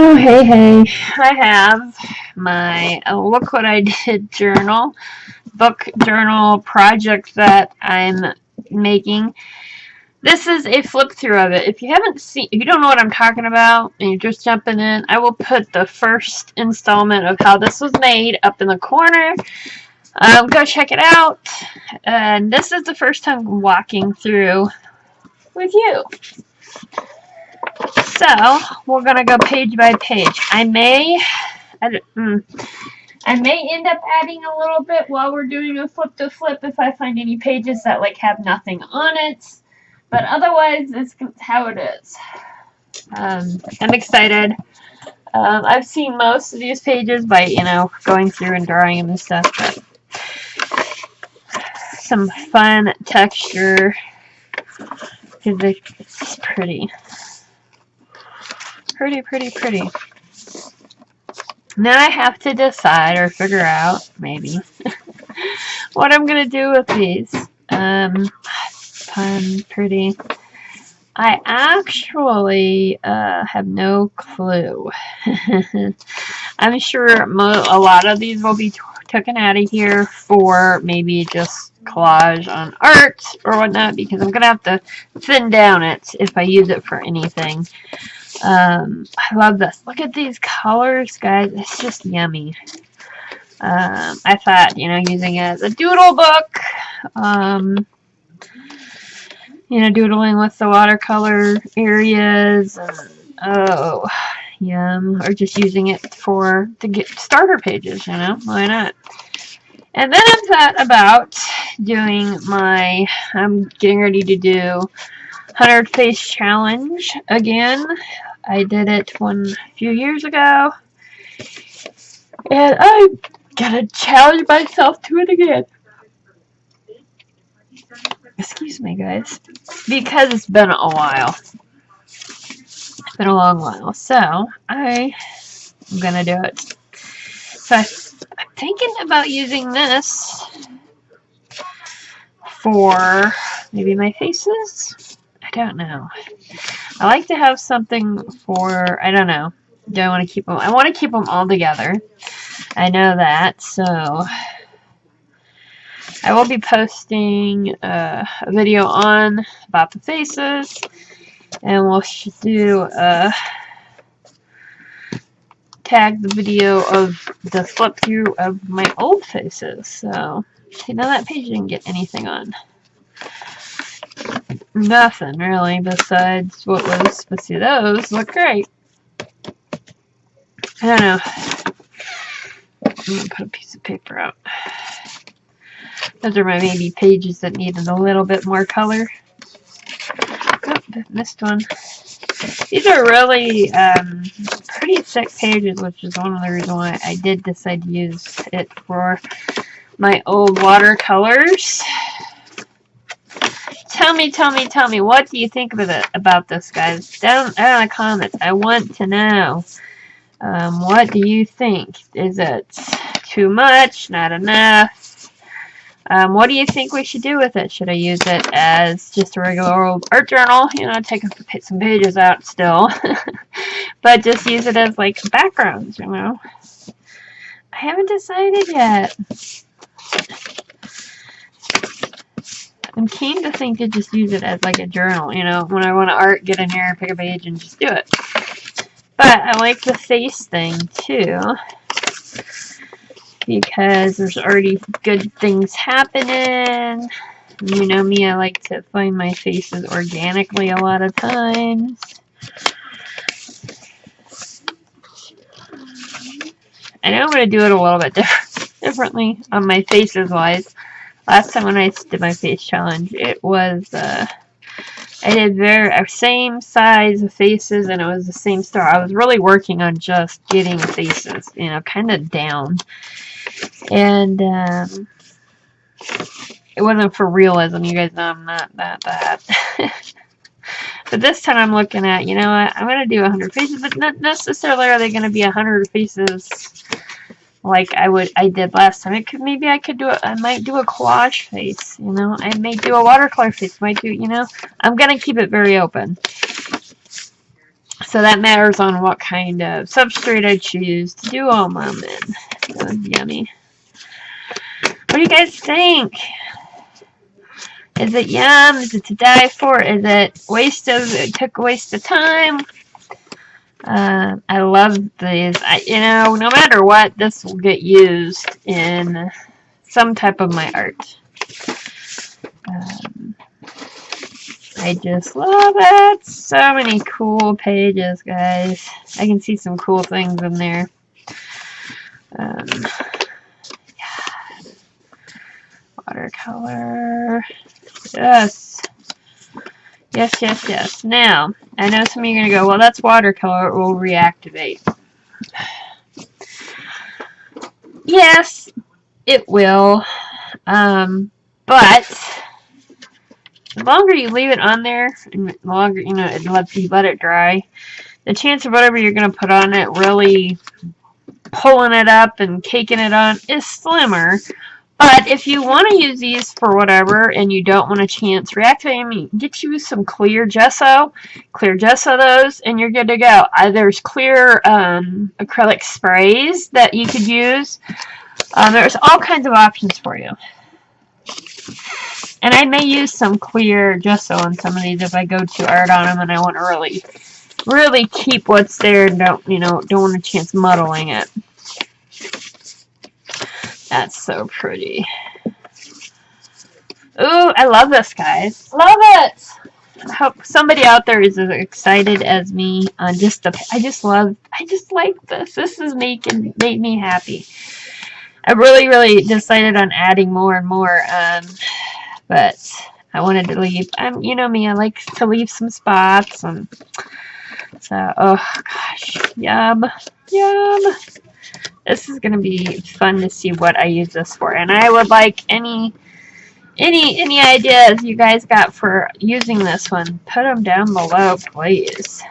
Oh, hey, hey. I have my Look What I Did journal, book journal project that I'm making. This is a flip through of it. If you don't know what I'm talking about, and you're just jumping in, I will put the first installment of how this was made up in the corner. Go check it out. And this is the first time walking through with you. So, we're going to go page by page. I may end up adding a little bit while we're doing a flip to flip if I find any pages that have nothing on it. But otherwise, it's how it is. I'm excited. I've seen most of these pages by, going through and drawing them and stuff, but some fun texture because it's pretty. Pretty. Now I have to decide or figure out, maybe, what I'm going to do with these. Fun, pretty. I actually have no clue. I'm sure a lot of these will be taken out of here for maybe just collage on art or whatnot, because I'm going to have to thin down it if I use it for anything. I love this. Look at these colors, guys. It's just yummy. I thought, using it as a doodle book, doodling with the watercolor areas, and, oh, yum. Or just using it to get starter pages, why not? And then I thought about I'm getting ready to do 100 face challenge again. I did it a few years ago, and I'm gonna challenge myself to it again. Excuse me, guys, because it's been a while. It's been a long while, so I'm gonna do it. So I'm thinking about using this for maybe my faces. I don't know. I like to have something for, I don't know. Do I want to keep them? I want to keep them all together. I know that, so I will be posting a video about the faces, and we'll tag the video of the flip through of my old faces. So, see, now that page didn't get anything on. Nothing really besides what was. But see, those look great. I don't know. I'm gonna put a piece of paper out. Those are my maybe pages that needed a little bit more color. Oh, missed one. These are really pretty thick pages, which is one of the reasons why I did decide to use it for my old watercolors. Tell me, what do you think about this, guys? Down in the comments. I want to know. What do you think? Is it too much? Not enough? What do you think we should do with it? Should I use it as just a regular old art journal? Take some pages out still. But just use it as backgrounds, I haven't decided yet. I'm keen to think to just use it as a journal, when I want to art, get in here, pick a page, and just do it. But I like the face thing, too, because there's already good things happening. You know me, I like to find my faces organically a lot of times. I know I'm going to do it a little bit differently on my faces wise. Last time when I did my face challenge, it was, I did same size of faces, and it was the same star. I was really working on just getting faces, kind of down. And, it wasn't for realism. You guys know I'm not that. But this time I'm looking at, I'm going to do 100 faces, but not necessarily are they going to be 100 faces like I did last time. I might do a collage face, I may do a watercolor face, I'm going to keep it very open. So that matters on what kind of substrate I choose to do almond in. So yummy. What do you guys think? Is it yum? Is it to die for? Is it waste of time? I love these. No matter what, this will get used in some type of my art. I just love it. So many cool pages, guys. I can see some cool things in there. Yeah. Watercolor. Yes. Yes, yes, yes. Now, I know some of you are going to go, well, that's watercolor. It will reactivate. Yes, it will. But the longer you leave it on there, and the longer, you let it dry, the chance of whatever you're going to put on it really pulling it up and caking it on is slimmer. But if you want to use these for whatever and you don't want a chance reactivating, get you some clear gesso those, and you're good to go. There's clear acrylic sprays that you could use. There's all kinds of options for you. And I may use some clear gesso on some of these if I go too hard on them and I want to really keep what's there and don't want a chance muddling it. That's so pretty. Ooh, I love this, guys. Love it! I hope somebody out there is as excited as me on I just like this. This has made me happy. I really decided on adding more and more, but I wanted to leave. You know me, I like to leave some spots, and so, oh gosh, yum. This is gonna be fun to see what I use this for, and I would like any ideas you guys got for using this one, put them down below, please,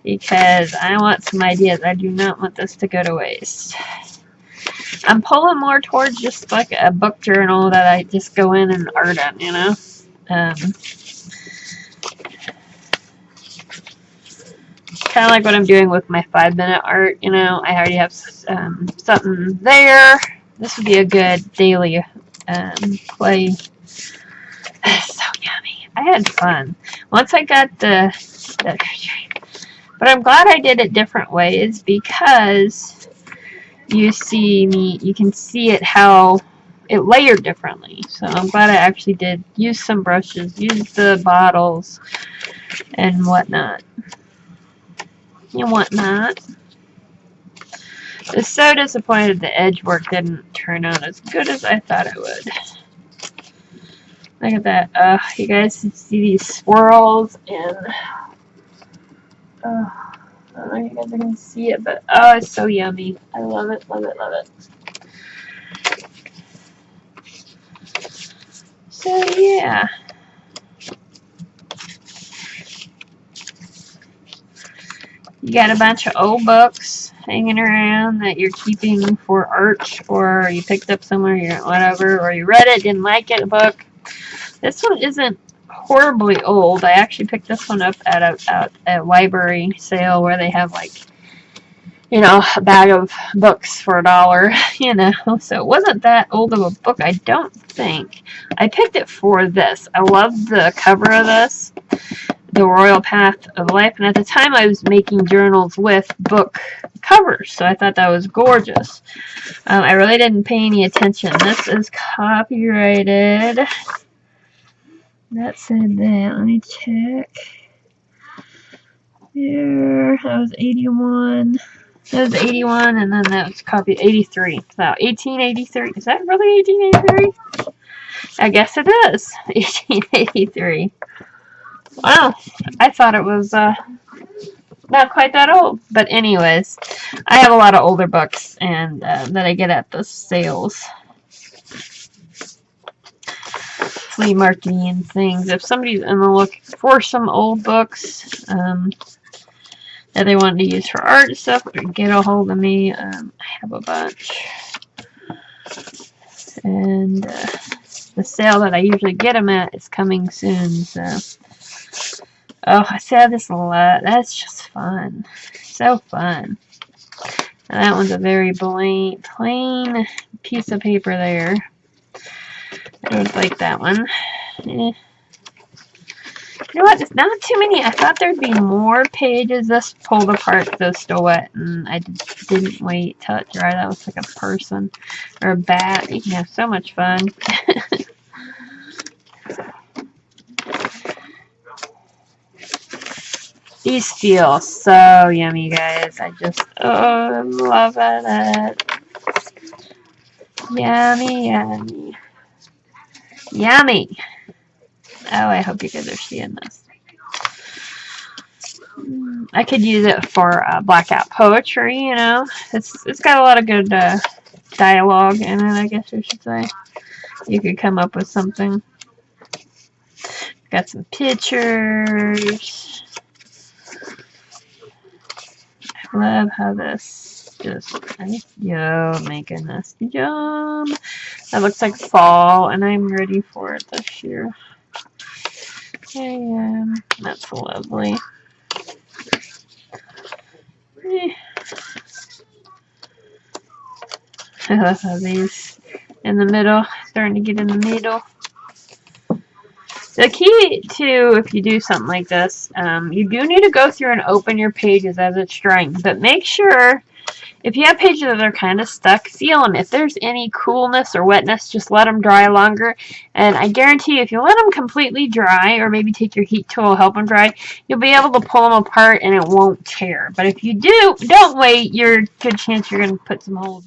because I want some ideas. I do not want this to go to waste. I'm pulling more towards just like a book journal that I just go in and art on, kind of like what I'm doing with my 5-minute art. I already have something there. This would be a good daily play. So yummy. I had fun once I got but I'm glad I did it different ways, because you can see it how it layered differently. So I'm glad I actually did use some brushes, use the bottles and whatnot. I was so disappointed the edge work didn't turn out as good as I thought it would. Look at that. You guys can see these swirls, and I don't know if you guys are going to see it, but oh, it's so yummy. I love it, love it, love it. So yeah. You got a bunch of old books hanging around that you're keeping for art, or you picked up somewhere, whatever, or you read it, didn't like it, a book. This one isn't horribly old. I actually picked this one up at a library sale where they have a bag of books for $1, so it wasn't that old of a book, I don't think. I picked it for this. I love the cover of this, The Royal Path of Life, and at the time I was making journals with book covers, so I thought that was gorgeous. I really didn't pay any attention. This is copyrighted. That said that. Let me check. There, that was 81. That was 81, and then that was copied 83. So 1883. Is that really 1883? I guess it is 1883. Wow, I thought it was not quite that old. But anyways, I have a lot of older books and that I get at the sales, flea marketing and things. If somebody's in the look for some old books that they want to use for art and stuff, get a hold of me. I have a bunch. And the sale that I usually get them at is coming soon, so Oh, I see this a lot. That's just fun. So fun. And that one's a very plain piece of paper there. I don't like that one. You know what? It's not too many. I thought there'd be more pages. This pulled apart, though, still wet, and I didn't wait till it dried. That was like a person or a bat. You can have so much fun. These feel so yummy, guys. I just, I'm loving it. Yummy, yummy. Yummy. Oh, I hope you guys are seeing this. I could use it for blackout poetry, you know. It's got a lot of good dialogue in it, I guess I should say. You could come up with something. Got some pictures. I love how this just, yo, my goodness, yum. That looks like fall, and I'm ready for it this year. I am. That's lovely. I love how these in the middle, starting to get in the middle. The key to, if you do something like this, you do need to go through and open your pages as it's drying. But make sure, if you have pages that are kind of stuck, seal them. If there's any coolness or wetness, just let them dry longer. And I guarantee you, if you let them completely dry, or maybe take your heat tool, help them dry, you'll be able to pull them apart and it won't tear. But if you don't wait, you're good chance you're going to put some holes in.